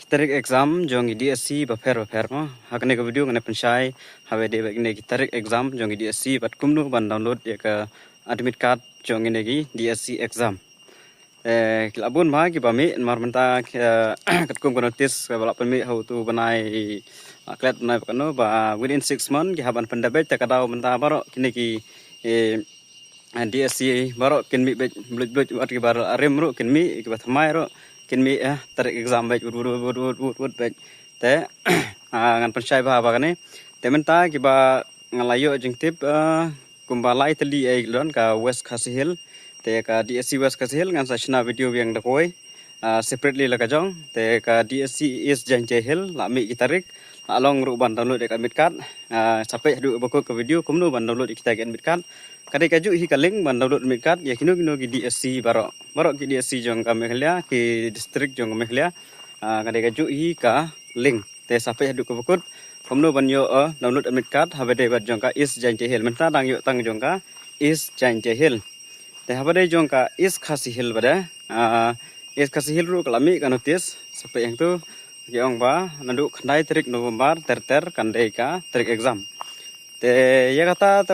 tarik exam jong DSC baper mo hakne ka video ngane pensyai hawe de ne tarik exam jong DSC bat kumnu ban download ya ka admit card jong ne gi DSC exam kilabun ma ki bami mar menta kat kum ko notice ka bala pemi how to banai klet banai kano ba within 6 months ki haban pendabet ta kadau menta baro kini ki DSC baro kin mi blut wat ki bar arem ro kin mi ki batmai ro kin mi tarik exam baik wud baik te ngan pensyai ba kane te menta ki ba ngalayo jing tip kumbalai teli ai lon ka West Khasi Hill te ka DSC West Khasi Hill ngan sachna video yang dakoi separately la ka jong te ka DSC is Janje Hill la mi ki tarik along ru ban download ka admit card sampai hadu bako ka video kumnu ban download kita ka admit card kadai kaju hi kaling ban download admit card ya kino ki DSC baro ki DSC jong ka Meghalaya ki district jong ka Meghalaya kadai kaju hi ka link te sampai hadu ka bakut kumnu ban yo download admit card habade bat jong ka is Janje Hill menta dang yo tang jong ka is Janje Hill te habade jong ka is Khasi Hill bada is Khasi Hill ru kalami ka notice sampai yang tu yang ba nandu khandai tarik November ter kandai ka tarik exam te ya kata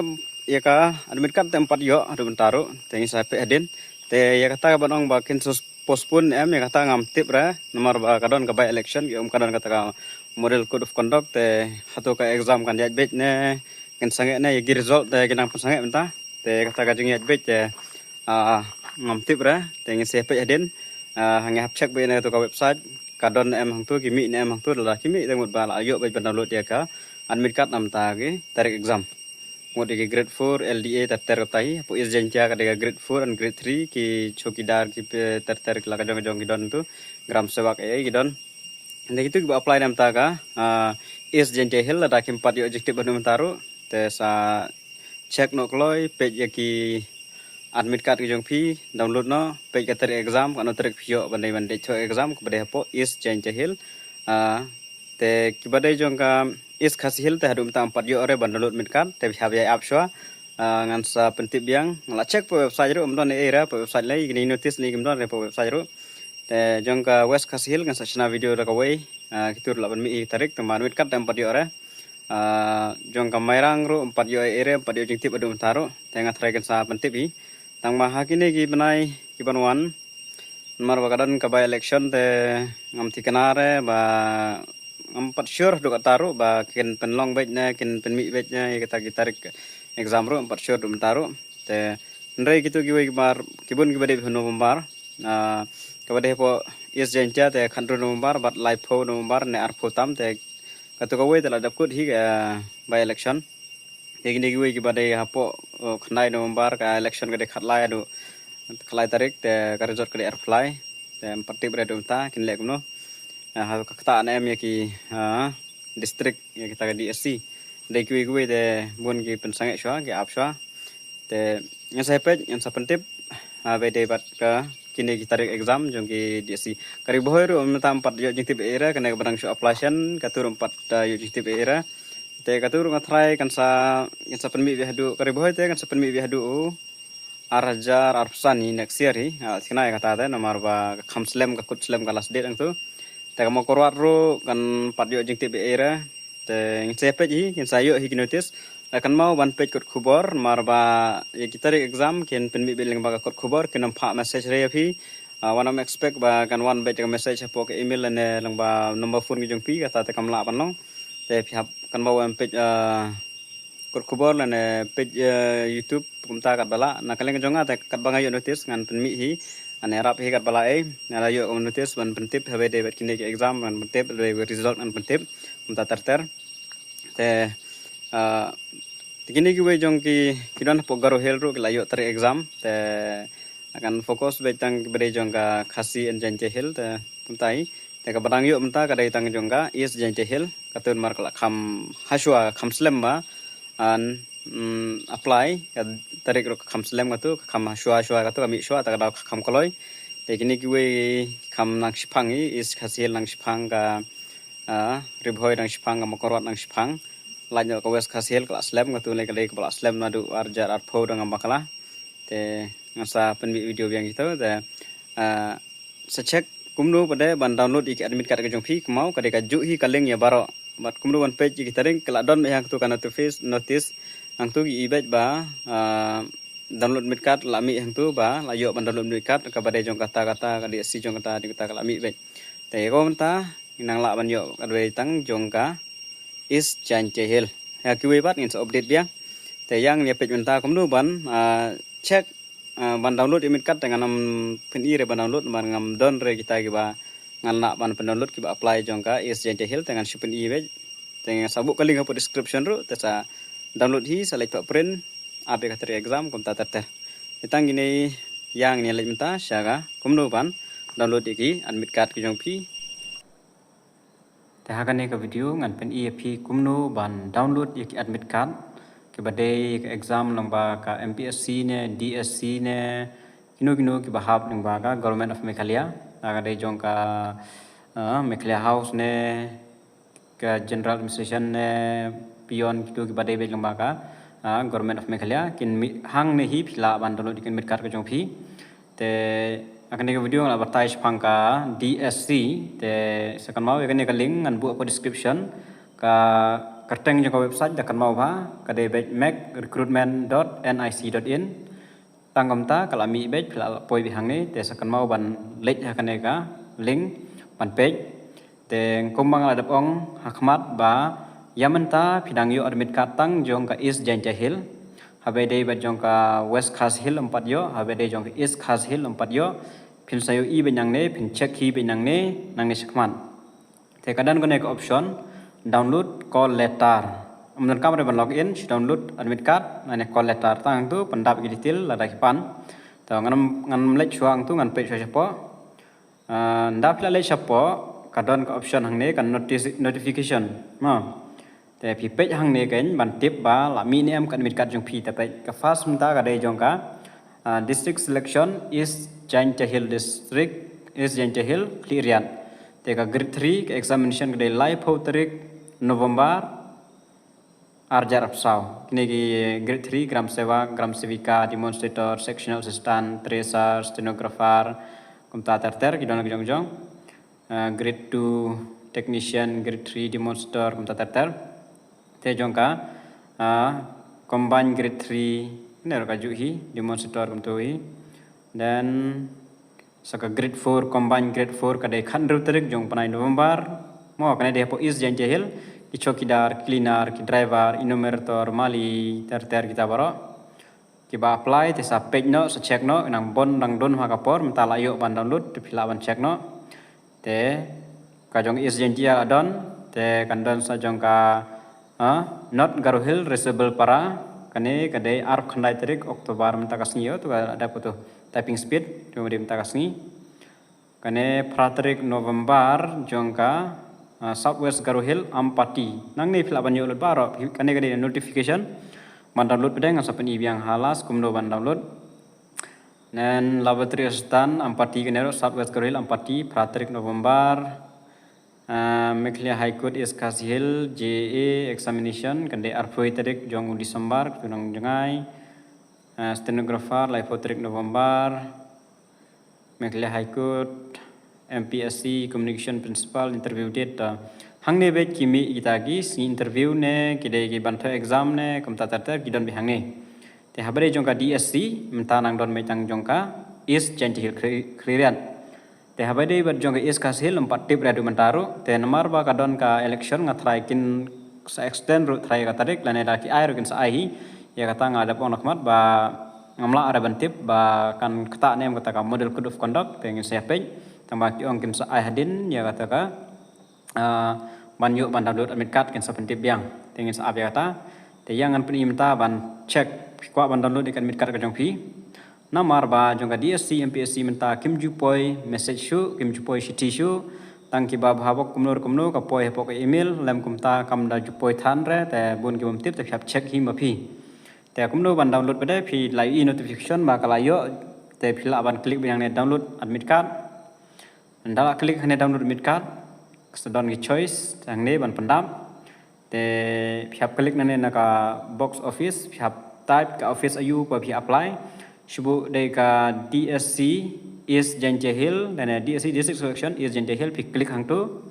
ya ka admit card tempat yo adu bentaro te sampai adin te ya kata banong ba kin postpone ya kata ngam tip ra nomor ba kadon ka by election yo kadon kata ka model code of conduct te hatu ka exam kan yat bet ne kin sange ne ya result te kinang sange benta te kata ka jing yat bet ngam tip ra te sampai adin hang hap check be ne to ka website kadon em hang tu kimi ne em hang tu la kimi tengut ba la ayo ba download ya ka admit card nam ta ge tarik exam ngod ke grade 4 LDA ter tai pu is jenja ka de grade 4 and grade 3 ki chokidar ki ter la ka jong gidon tu gram sewak gidon ande itu ba apply nam ta ka is jenja hill la kim pat yo objective banu taru te sa check no kloi page ya ki admit card ki jong pi download no page ka tarik exam kano tarik pio bandai cho exam ko bade po is jenja hill te ki badai jong ka is Khasi Hill te hadum tam pat yo ore ban download admit card te habya app shwa ngan sa pentip biang ngala check po website ro mdon era po website lai gini notice ni gimdon re po website ro te jong ka West Khasi Hill ngan sa chna video ra ka wei kitur la ban mi tarik te admit card tam pat yo ore jong ka mairang ro pat yo ere pat yo jing tip adum taro te ngat try kan sa pentip hi tang ma hakine ki banai ki banwan mar bakadan ka by election te ngam tikanare ba empat sure do taruh ba kin penlong bet na kin penmi bet na kita tarik exam ro empat sure do taruh te ndai gitu giwe mar kibun gibade November kabade po is jenja te khandro November bat live po November ne arpo tam te katu kawe te la dakut hi by election te gini giwe gibade hapo khnai November ka election kade khatlai do khlai tarik te ka result kade apply te empat tip re do ta kin lek no kata em ya ki district ya kita di SC dai kui de bun ki pensange shwa ki ap shwa te yang saya pej yang sapentip be de bat ka kini kita tarik exam jong ki DSC kari bohoi ru meta 4 yo jing tip era kana barang show application katur 4 yo jing tip era te katur ngatrai kan sa penmi bi hadu kari bohoi te kan sa penmi bi hadu arjar arpsani next year hi sina kata ta nomor ba khamslem ka kutslem ka last date ang tu te mo korwat ro kan pat yo jing tip era te sepe ji kin sayo hi notice kan mau ban page kot khubor marba ye kita exam kin penmi biling ba kot khubor kin nampak message re phi one am expect ba kan one page message po ke email ne lang ba number phone ki jong pi kata te kamla panong te phi kan mau ban page kot khubor ne page YouTube kumta kat bala na kaleng jonga te kat banga yo notice ngan penmi hi ane rap hi kat bala na yo notice ban pentip habe de bet kini exam ban pentip de result an pentip kumta ter te kini gue jong ki kidon pogaro hel ro layo tarik exam te akan fokus betang bere jong ka Khasi and Janje Hill te puntai te ka badang yo menta ka dai tang jong ka is Janje Hill katun mar kala kham haswa kham slem ma an apply ka tarik ro kham slem ka tu kham haswa ka tu kami shwa ta ka kham koloi te kini gue kham nang sipang is Khasi Hill nang sipang ka ribhoi nang sipang ka mokorot nang sipang lanyo ka West Khasi Hill kelas slam ngatu le kali kelas slam nadu arjar arpo dengan bakala te ngasa penbi video yang gitu te secek kumnu pada ban download ik admit card ke jong phi kemau kade ka ju hi kaleng ya baro bat kumnu ban page ki taring kala don yang tu kana notice ang tu i bet ba download admit card lami yang tu ba layo ban download admit card ka bade jong kata kade si jong kata di kata lami bet te ko menta nang la ban yo kadwe tang jong ka is chan chehel ya kiwe bat ngin update dia te yang dia page menta kumnu ban check ban download admit card dengan nam pen re ban download ban ngam don re kita kiba ngan nak ban download kiba apply jongka is jente hil dengan shipen be dengan sabuk kali ngapo description ru tesa download hi select pak print ape kateri exam kom ta ter itang gini yang ni lek menta syaga komno ban download iki admit card ki jong pi te hakan ke video ngan pen ep komno ban download iki admit card ke badai ke exam nang ba ka MPSC ne DSC ne kino ki bahab nang ba ka Government of Meghalaya aga dei jong ka Meghalaya House ne ka General Administration ne pion kino ki badai be nang ba ka Government of Meghalaya kin hang ne hi phila ban download kin mit kar ka jong phi te akan ke video ngal advertise phang ka DSC te sakan mau akan ke link ngan bu description ka kerteng jong website dakan mau ba kade bet macrecruitment.nic.in tangam ta kalami bet phila poi bihang ni te sakan mau ban lek hakan ka link ban page te kumbang adap ong hakmat ba yamanta pidang yo admit katang jong ka is janjahil habe dei bet jong ka west khas hill 4 yo habe dei jong ka east khas hill 4 yo pin sayo i benyang ne pin check hi benyang ne nang ni sakman te kadan ko ne ka option download call letter amdan kam re ban login download admit card ane call letter tang tu pendap gi detail la dak pan to ngam lek chuang tu ngan pe chapo ndap la lek chapo kadon ka option hang ne kan notification ma te pi pe hang ne ken ban tip ba la mi ne am kan admit card jong pi te pe ka fast mta ka dei jong ka district selection is Jaintia-Hill district is Jaintia-Hill Klirian te ka grade 3 ka examination ka dei live ho tarik November Arjar Apsau kini ki grade 3 gram sewa gram sevika demonstrator sectional assistant tracer stenographer kumta ter ki don jong grade 2 technician grade 3 demonstrator kumta ter te jongka combine grade 3 ne ka juhi demonstrator kumto hi dan saka grade 4 combine grade 4 ka dei khandru tarik jong panai November mo kana de po is Jaintia-Hill ki chokidar cleaner ki driver enumerator mali ter kita baro ki ba apply te sa page no sa check no nang bon dang don ha kapor mta la yo ban download te phila ban check no te ka jong is Jaintia adon te kan don sa jong ka not Garuhil reachable para kane kade arp khandai tarik Oktober mta kasni yo tu ada putu typing speed kemudian mta kasni kane pratarik November jong ka Southwest Garuhil Ampati nang ni phila ban yo baro kane kade notification man download pedang sapen ibiang halas kumno ban download dan laboratory assistant Ampati kane Southwest Garuhil Ampati pratarik November Meghalaya High Court is Kasihil JA examination kande arpoi tarik jong Desember tunang jengai stenographer live tarik November Meghalaya High Court MPSC communication principal interview date hang ne bet kimi itagi si interview ne kide ki bantu exam ne kumta ter kidon bihang ne te habare jong ka DSC mta nang don metang jong ka is Jaintia-Hill Klirian te habade ber jong is Kasihil 4 tip radu mentaru te nomor ba kadon ka election ngatrai kin sa extend ru trai ka tarik lane daki ai kin sa ai ya kata ngada pon nakmat ba ngamla ada bantip ba kan kata nem kata ka model code of conduct te ngin sepej tambah ki ong kin sa ai hadin ya kata ka ban yu ban download admit card kin sa bantip yang te ngin sa ya kata te yang an peni menta ban check kwa ban download ikan admit card ka jong pi namar ba jongka DSC MPSC menta kim jupoi message shu kim jupoi shiti shu tangki ba bhabok kumnur ka poi hepok email lem kumta kam da jupoi than re te bun ki bum tip te phap check hi ma phi te kumno ban download bade phi lai e notification ba kala yo te phila ban click yang ne download admit card ndala click ne download admit card sedon ki choice tang ne ban pendam te phap click ne na ka box office phap type ka office ayu pa phi apply Shubu dari ka DSC is Janjahil dan DSC District Selection is Janjahil pi klik hang tu.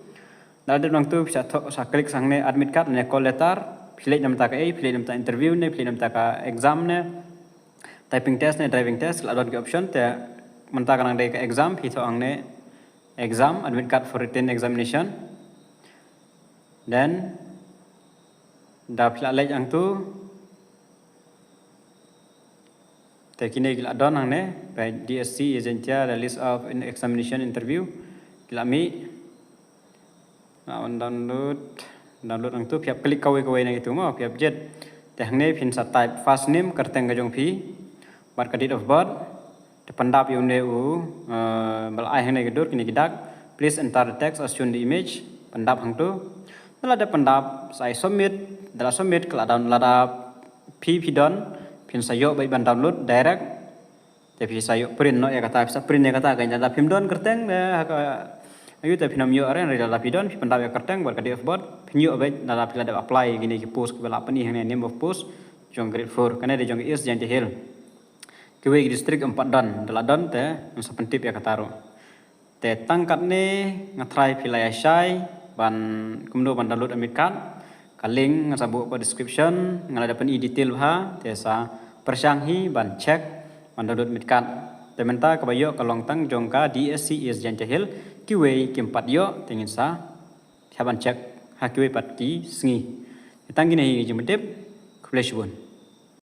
Ada nang tu bisa klik sang ne admit card ne call letter, pilih nama tak pilih nama tak interview ne, pilih nama tak exam ne, typing test ne, driving test, ada ke option te mentah nang dari ke exam, itu ang ne exam admit card for written examination. Dan dah pilih lagi ang tu. Te kini gila don ang ne by DSC agentia the list of examination interview gila mi download ang tu piap klik kawai na gitu mo piap jet te hang ne pin sa type first name kerteng gajong pi bar ka date of birth te pandap yung ne bal ai hang ne gedur kini gidak please enter the text as shown the image pandap hang tu dala de pandap sai submit dala submit kala down lada pi don pin sayo by ban download direct tapi sayo print no ya kata bisa print ya kata kanya dalam film don kerteng ayo tapi nam yo aren dalam pidon pendap ya kerteng buat kadi birth pinyo by dalam pila ada apply gini ki post ke bala apa ni name of post jong grade 4 kana de jong is Janjahil kewe district 4 don dalam don te nusa pentip ya kata ro te tangkat ne ngatrai pila ya syai ban kumdo ban download admit card kaling ngasabu ko description ngala dapat detail ha tesa persanghi ban cek mandodot mitkat tementa kabayo kalong tang jongka DSC is Janjahil kiwe kimpat yo tingin sa haban cek ha kiwe pat ki sngi tanggi nei jemedep kubleshbun